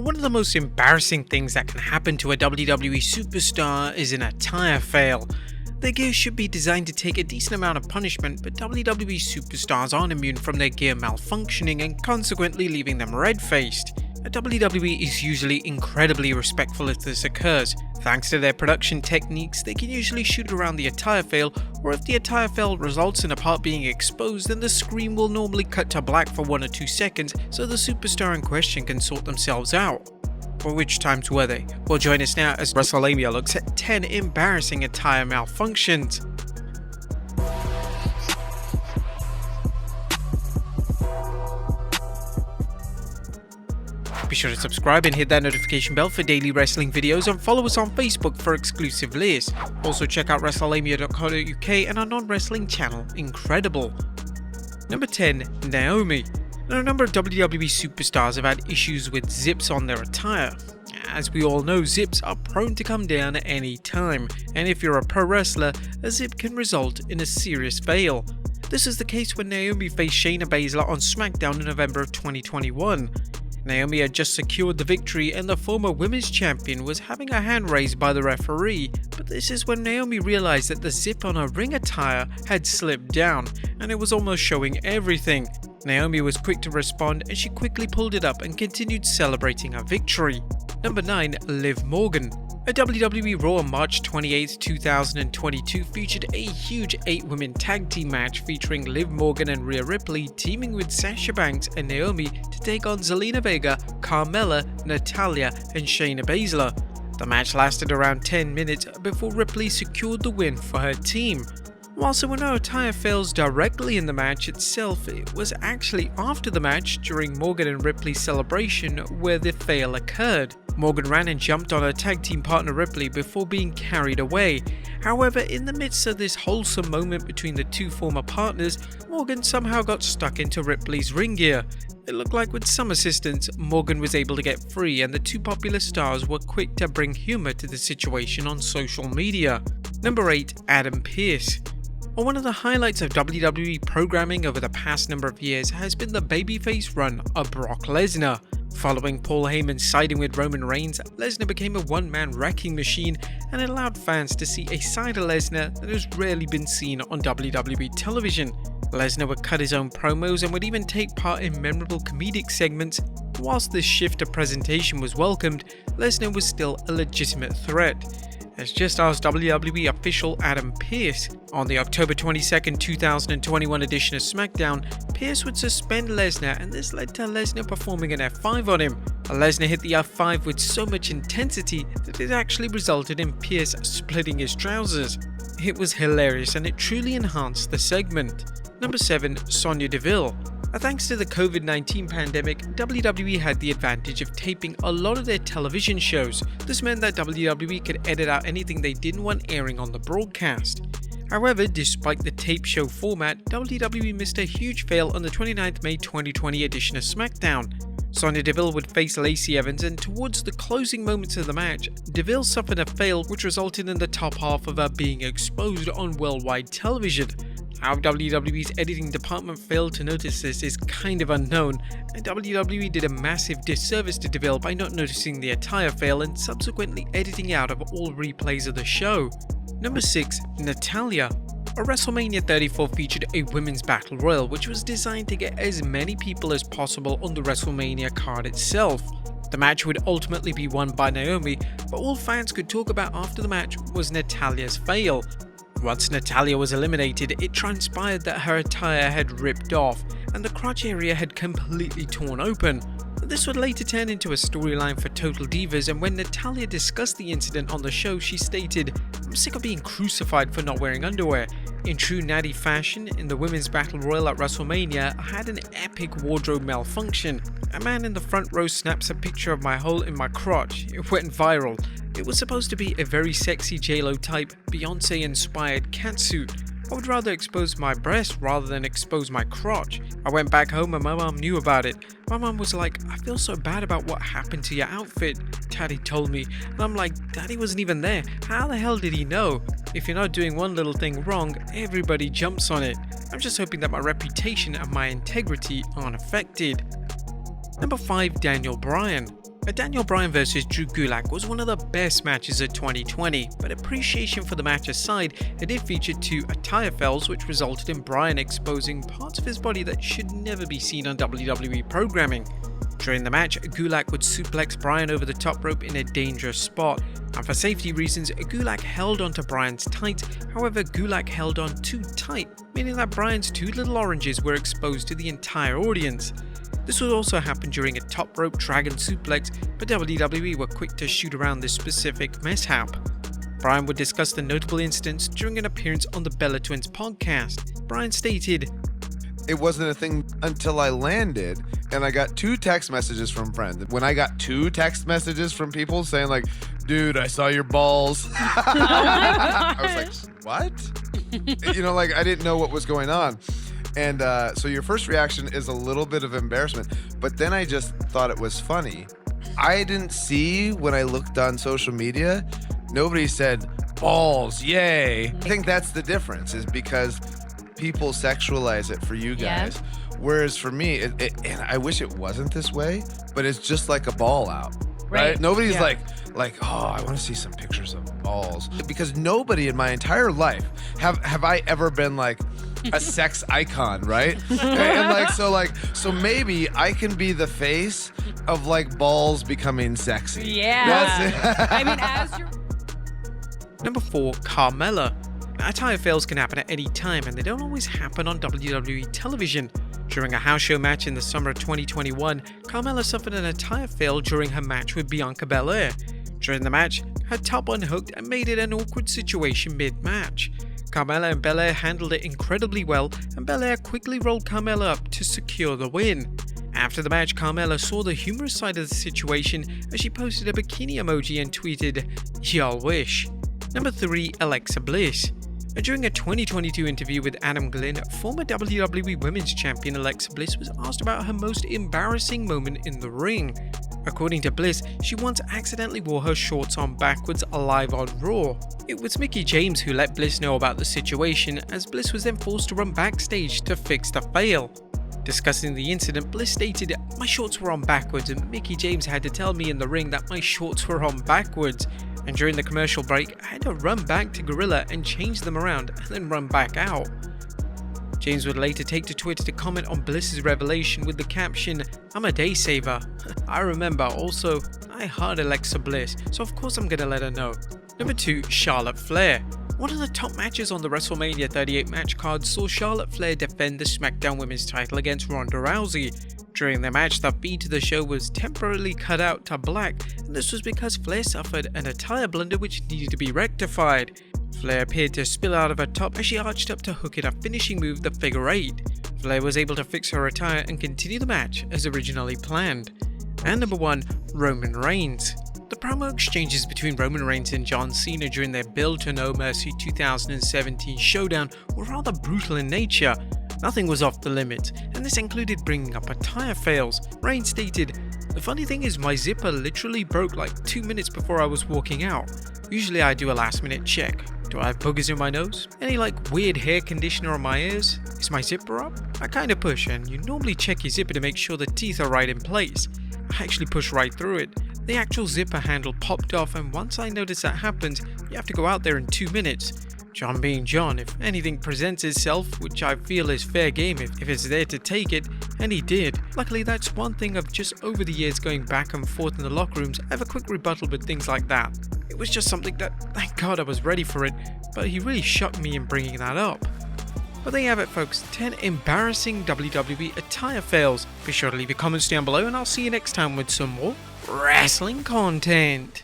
One of the most embarrassing things that can happen to a WWE superstar is an attire fail. Their gear should be designed to take a decent amount of punishment, but WWE superstars aren't immune from their gear malfunctioning and consequently leaving them red-faced. WWE is usually incredibly respectful if this occurs. Thanks to their production techniques, they can usually shoot around the attire fail, or if the attire fail results in a part being exposed, then the screen will normally cut to black for 1 or 2 seconds so the superstar in question can sort themselves out. But which times were they? Well, join us now as Wrestlelamia looks at 10 embarrassing attire malfunctions. Be sure to subscribe and hit that notification bell for daily wrestling videos, and follow us on Facebook for exclusive lists. Also check out Wrestlelamia.co.uk and our non-wrestling channel, Incredible. Number 10. Naomi. Now, a number of WWE superstars have had issues with zips on their attire. As we all know, zips are prone to come down at any time, and if you're a pro wrestler, a zip can result in a serious fail. This is the case when Naomi faced Shayna Baszler on SmackDown in November of 2021. Naomi had just secured the victory and the former women's champion was having her hand raised by the referee, but this is when Naomi realized that the zip on her ring attire had slipped down and it was almost showing everything. Naomi was quick to respond and she quickly pulled it up and continued celebrating her victory. Number 9. Liv Morgan. A WWE Raw on March 28, 2022 featured a huge 8-women tag team match featuring Liv Morgan and Rhea Ripley teaming with Sasha Banks and Naomi to take on Zelina Vega, Carmella, Natalya and Shayna Baszler. The match lasted around 10 minutes before Ripley secured the win for her team. Whilst there were no attire fails directly in the match itself, it was actually after the match during Morgan and Ripley's celebration where the fail occurred. Morgan ran and jumped on her tag team partner Ripley before being carried away. However, in the midst of this wholesome moment between the two former partners, Morgan somehow got stuck into Ripley's ring gear. It looked like with some assistance, Morgan was able to get free and the two popular stars were quick to bring humor to the situation on social media. Number 8. Adam Pearce. One of the highlights of WWE programming over the past number of years has been the babyface run of Brock Lesnar. Following Paul Heyman siding with Roman Reigns, Lesnar became a one-man wrecking machine and it allowed fans to see a side of Lesnar that has rarely been seen on WWE television. Lesnar would cut his own promos and would even take part in memorable comedic segments. Whilst this shift of presentation was welcomed, Lesnar was still a legitimate threat. As just asked WWE official Adam Pearce, on the October 22, 2021 edition of SmackDown, Pearce would suspend Lesnar and this led to Lesnar performing an F5 on him. Lesnar hit the F5 with so much intensity that it actually resulted in Pearce splitting his trousers. It was hilarious and it truly enhanced the segment. Number 7. Sonya Deville. Thanks to the COVID-19 pandemic, WWE had the advantage of taping a lot of their television shows. This meant that WWE could edit out anything they didn't want airing on the broadcast. However, despite the tape show format, WWE missed a huge fail on the 29th May 2020 edition of SmackDown. Sonya Deville would face Lacey Evans and towards the closing moments of the match, Deville suffered a fail which resulted in the top half of her being exposed on worldwide television. How WWE's editing department failed to notice this is kind of unknown, and WWE did a massive disservice to Deville by not noticing the attire fail and subsequently editing out of all replays of the show. Number 6. Natalya. WrestleMania 34 featured a women's battle royal which was designed to get as many people as possible on the WrestleMania card itself. The match would ultimately be won by Naomi, but all fans could talk about after the match was Natalya's fail. Once Natalya was eliminated, it transpired that her attire had ripped off and the crotch area had completely torn open. This would later turn into a storyline for Total Divas, and when Natalya discussed the incident on the show, she stated, "I'm sick of being crucified for not wearing underwear." In true Natty fashion, in the Women's Battle Royal at WrestleMania, I had an epic wardrobe malfunction. A man in the front row snaps a picture of my hole in my crotch. It went viral. It was supposed to be a very sexy J-Lo type, Beyonce-inspired catsuit. I would rather expose my breast rather than expose my crotch. I went back home and my mom knew about it. My mom was like, "I feel so bad about what happened to your outfit," Daddy told me. And I'm like, Daddy wasn't even there. How the hell did he know? If you're not doing one little thing wrong, everybody jumps on it. I'm just hoping that my reputation and my integrity aren't affected. Number 5. Bryan. Daniel Bryan vs Drew Gulak was one of the best matches of 2020, but appreciation for the match aside, it did feature 2 attire fails which resulted in Bryan exposing parts of his body that should never be seen on WWE programming. During the match, Gulak would suplex Bryan over the top rope in a dangerous spot, and for safety reasons, Gulak held onto Bryan's tights. However, Gulak held on too tight, meaning that Bryan's 2 little oranges were exposed to the entire audience. This would also happen during a top rope dragon suplex, but WWE were quick to shoot around this specific mishap. Bryan would discuss the notable incidents during an appearance on the Bella Twins podcast. Bryan stated, "It wasn't a thing until I landed and I got 2 text messages from friends. When I got 2 text messages from people saying like, dude, I saw your balls." I was like, what? You know, like I didn't know what was going on. And so your first reaction is a little bit of embarrassment, but then I just thought it was funny. I didn't see when I looked on social media, nobody said balls, yay. I think that's the difference, is because people sexualize it for you guys. Yeah. Whereas for me, and I wish it wasn't this way, but it's just like a ball out, right? Nobody's like, oh, I want to see some pictures of balls. Because nobody in my entire life have I ever been like a sex icon, right? And so maybe I can be the face of like balls becoming sexy. Yeah. That's it. I mean, as you're... Number 4, Carmella. Attire fails can happen at any time, and they don't always happen on WWE television. During a house show match in the summer of 2021, Carmella suffered an attire fail during her match with Bianca Belair. During the match, her top unhooked and made it an awkward situation mid-match. Carmella and Belair handled it incredibly well, and Belair quickly rolled Carmella up to secure the win. After the match, Carmella saw the humorous side of the situation as she posted a bikini emoji and tweeted, "Y'all wish." Number 3, Alexa Bliss. During a 2022 interview with Adam Glynn, former WWE Women's Champion Alexa Bliss was asked about her most embarrassing moment in the ring. According to Bliss, she once accidentally wore her shorts on backwards live on Raw. It was Mickie James who let Bliss know about the situation, as Bliss was then forced to run backstage to fix the fail. Discussing the incident, Bliss stated, "My shorts were on backwards and Mickie James had to tell me in the ring that my shorts were on backwards. And during the commercial break, I had to run back to Gorilla and change them around and then run back out." James would later take to Twitter to comment on Bliss's revelation with the caption, "I'm a day saver. I remember. Also, I heard Alexa Bliss, so of course I'm gonna let her know." Number 2, Charlotte Flair. One of the top matches on the WrestleMania 38 match card saw Charlotte Flair defend the SmackDown Women's title against Ronda Rousey. During the match, the feed to the show was temporarily cut out to black, and this was because Flair suffered an attire blunder which needed to be rectified. Flair appeared to spill out of her top as she arched up to hook in a finishing move, the figure 8. Flair was able to fix her attire and continue the match as originally planned. And number 1, Roman Reigns. The promo exchanges between Roman Reigns and John Cena during their Build to No Mercy 2017 showdown were rather brutal in nature. Nothing was off the limits, and this included bringing up attire fails. Reigns stated, "The funny thing is my zipper literally broke like 2 minutes before I was walking out. Usually I do a last minute check. Do I have boogers in my nose? Any like weird hair conditioner on my ears? Is my zipper up? I kinda push, and you normally check your zipper to make sure the teeth are right in place. I actually pushed right through it. The actual zipper handle popped off, and once I noticed that happened, you have to go out there in 2 minutes. John being John, if anything presents itself, which I feel is fair game if it's there to take it, and he did. Luckily, that's one thing of just over the years going back and forth in the locker rooms, I have a quick rebuttal with things like that. It was just something that, thank God I was ready for it, but he really shocked me in bringing that up." But there you have it folks, 10 embarrassing WWE attire fails. Be sure to leave your comments down below, and I'll see you next time with some more wrestling content.